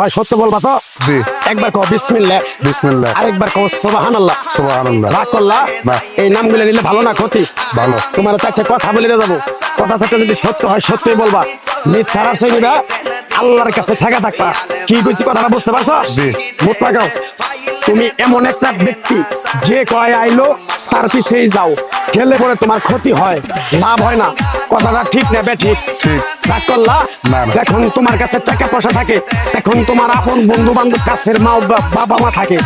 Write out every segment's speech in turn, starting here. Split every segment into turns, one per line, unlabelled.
হয় সত্য বলবা তো?
জি।
একবার কও বিসমিল্লাহ।
বিসমিল্লাহ।
আরেকবার কও সুবহানাল্লাহ।
সুবহানাল্লাহ।
রাগ করলা?
না।
এই নামগুলো নিলে ভালো না ক্ষতি?
ভালো।
তোমার চারটে কথা বলে যাবো, কথা চারটে যদি সত্য হয় সত্যই বলবা, মিথ্যার আশ্রয় নিবা, আল্লাহর কাছে ঠেকা থাকবা। কি কইছি কথাটা বুঝতে পারছো?
জি।
মুখ লাগাও। তুমি এমন একটা ব্যক্তি যে কয় আইলো তার পিছেই যাও, গেলে পরে তোমার ক্ষতি হয়, লাভ হয় না। কথাটা ঠিক না বেঠিক?
ঠিক।
রাগ করলা?
না, না।
যখন তোমার কাছে টাকা পয়সা থাকে তখন তোমার আপন বন্ধু বান্ধব কাছের মা বাবা মা থাকে।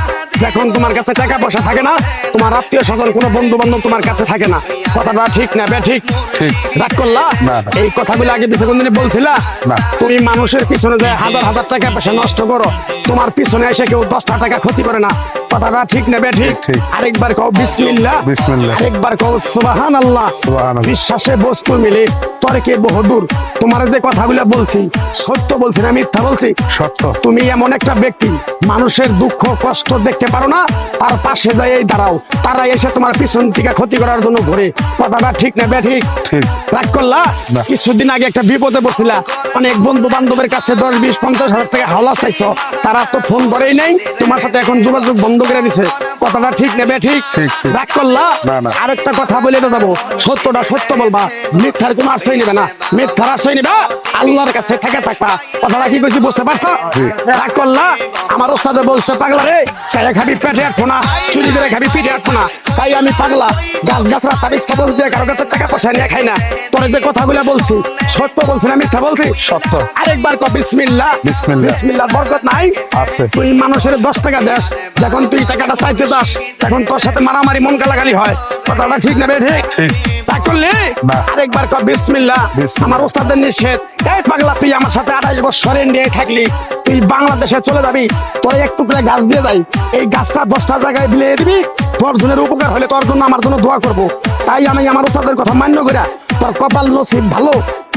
যখন তোমার কাছে টাকা পয়সা থাকে না, তোমার আত্মীয় স্বজন কোনো বন্ধু বান্ধব তোমার কাছে থাকে না। কথাটা ঠিক না বেঠিক?
ঠিক।
রাগ করলা?
না, না।
এই কথাগুলো আগে পিছনে কোনদিন বলছিলা?
না।
তুমি মানুষের পিছনে যায় হাজার হাজার টাকা পয়সা নষ্ট করো, তোমার পিছনে এসে কেউ 10টা টাকা ক্ষতি করে না। কথাটা ঠিক না বেঠিক?
ঠিক।
আরেকবার কও বিসমিল্লাহ।
বিসমিল্লাহ।
আরেকবার কও সুবহানাল্লাহ।
সুবহানাল্লাহ।
বিশ্বাসে বস্তু মিলে তর্কে বহুদূর। তোমার যে কথাগুলো বলছি সত্য বলছি না মিথ্যা বলছি?
সত্য।
তুমি এমন একটা ব্যক্তি মানুষের দুঃখ কষ্ট দেখতে পারো না, তার পাশে যাই দাঁড়াও, তারা এসে তোমার পিছন থেকে ক্ষতি করার জন্য ঘুরে। কথাটা ঠিক না বেঠিক?
ঠিক।
রাগ করলা?
না।
কিছুদিন আগে একটা বিপদে বসছিলা, অনেক বন্ধু বান্ধবের কাছে 10, 20, 50 হাজার টাকা হাওলা চাইছো, তারা তো ফোন ধরেই নাই, তোমার সাথে এখন যোগাযোগ বন্ধ করে দিছে। কথাটা ঠিক না বেঠিক?
ঠিক, ঠিক।
রাগ করলা?
না, না।
আরেকটা কথা বলে যাবো, সত্যটা সত্য বলবা, মিথ্যার কোনো আশ্রয় নিবে না। মিথ্যার আশ্রয় নিবা, আল্লাহর কাছে থেকে থাকবা। কথাটা কি কইছি বুঝতে পারছো?
জি।
রাগ করলা? আমার ওস্তাদে বলছে পাগলা রে, চাইয়া খাবি পেটে আটবো না, চুরি করে খাবি পিঠে আটবো না। তাই আমি পাগলা, গাছ গাছরা তাবিজ খবর দিয়ে কারো কাছে টাকা পয়সা নিয়ে খাই না। তোর যে কথাগুলো বলছি সত্য বলছি না মিথ্যা বলছি?
সত্য।
আরেকবার কও বিসমিল্লাহ।
বিসমিল্লাহ।
বিসমিল্লাহ বরকত নাই?
আছে।
তুই মানুষের 10 টাকা দেস, যখন তুই টাকাটা চাইতে যাস তখন তোর সাথে মারামারি মন গালাগালি হয়। কথাটা ঠিক না বেঠিক?
ঠিক।
তা করলে
না।
আরেকবার কও বিসমিল্লাহ।
বিসমিল্লাহ।
আমার ওস্তাদের নিষেধ। এই পাগলা, তুই আমার সাথে 28 বছর ইন্ডিয়ায় থাকলি, তুই বাংলাদেশে চলে যাবি, তোর এক টুকরা গাছ দিয়ে যাই, এই গাছটা 10টা জায়গায় বিলিয়ে দিবি, তোর জনের উপকার হলে তোর জন্য আমার জন্য দোয়া করব। তাই আমি আমার ওস্তাদের কথা মান্য করে, তোর কপাল নসিব ভালো,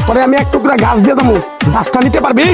তোরে আমি এক টুকরা গাছ দিয়ে যাবো, গাছটা নিতে পারবি?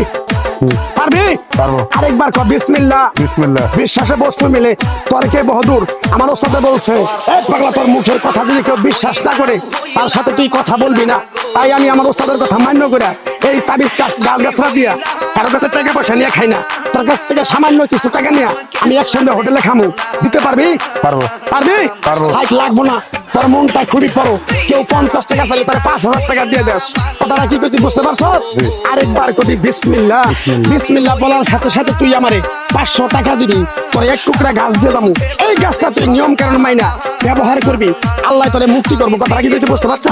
পারবি?
পারবো।
আরেকবার কও বিসমিল্লাহ।
বিসমিল্লাহ।
বিশ্বাসে বস্তু মিলে তর্কে বহুদূর। আমার ওস্তাদে বলছে, এই পাগলা, তোর মুখের কথা যদি কেউ বিশ্বাস না করে তার সাথে তুই কথা বলবি না। তাই আমি আমার ওস্তাদের কথা মান্য করে এই তাবিজ গাছ গাছরা দিয়া কারো কাছে টাকা পয়সা নিয়ে খাই না। তোর কাছ থেকে সামান্য কিছু টাকা নিয়ে আমি একসঙ্গে হোটেলে খামু, দিতে পারবি?
পারবো।
পারবি?
পারবো।
লাইক লাগবো না, তোর মনটা খুবই বড়। কেউ 50 টাকা চাইলে তার 5000 টাকা দিয়ে দেস। কথাটা কি কইছি বুঝতে পারছো?
জি।
আরেকবার কবি বিসমিল্লাহ।
বিসমিল্লাহ।
বিসমিল্লাহ বলার সাথে সাথে তুই আমারে 500 টাকা দিবি, তোর এক টুকরা গাছ দিয়ে যাবো, এই গাছটা তুই নিয়ম কারণ মাইনা ব্যবহার করবি, আল্লাহ তোরে মুক্তি করবো। কথাটা কি কইছি বুঝতে পারছো?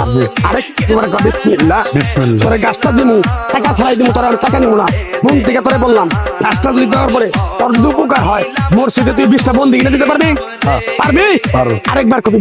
আরেকবার কবি বিসমিল্লাহ।
বিসমিল্লাহ।
তোরে গাছটা দিমু, টাকা ছাড়াই দিমু, তোর টাকা নিবো না, মন থেকে তোরে বললাম। গাছটা যদি দেওয়ার পরে তোর যদি উপকার হয়, মোর সাথে তুই 20টা বন্দি কিনে দিতে পারবি?
হ্যাঁ।
পারবি?
পারবো।
আরেকবার কবি